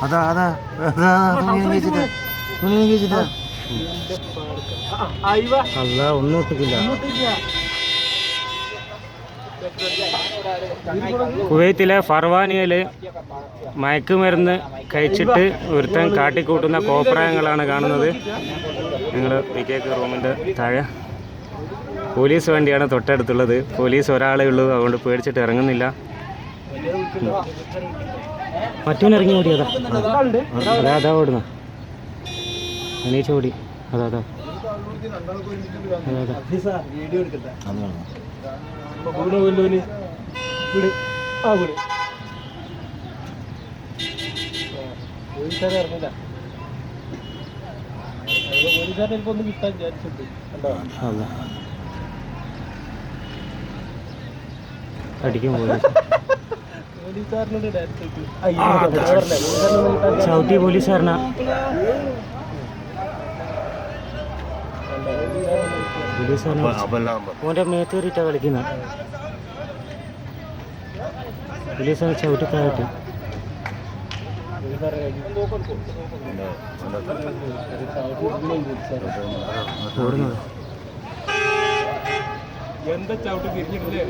അതാ അതാ അതാ തുണി കഴിച്ചിട്ടാ അല്ല ഒന്നും ഒട്ടിക്കില്ല. കുവൈത്തിലെ ഫർവാനിയയിൽ മയക്കുമരുന്ന് കഴിച്ചിട്ട് ഒരുത്തൻ കാട്ടിക്കൂട്ടുന്ന കോപ്രായങ്ങളാണ് കാണുന്നത്. ഞങ്ങൾ പിക്കേക്ക് റൂമിൻ്റെ താഴെ പോലീസ് വണ്ടിയാണ് തൊട്ടടുത്തുള്ളത്. പോലീസ് ഒരാളേ ഉള്ളൂ, അതുകൊണ്ട് പേടിച്ചിട്ട് ഇറങ്ങുന്നില്ല. മറ്റവൻ ഇറങ്ങി ഓടി. അതാ അതാ ഓടുന്ന അനീച്ച ഓടി. അതാ അതാ അടിക്കും ചവിട്ടി പോലീസുകാരനാ. ഓൻ്റെ മേത്തേറിയിട്ടാ കളിക്കുന്ന. പോലീസുകാരൻ ചവിട്ടി താഴട്ട്. ഓടുന്നത് എന്താ ചവിട്ടി തിരിഞ്ഞിട്ടില്ലേ?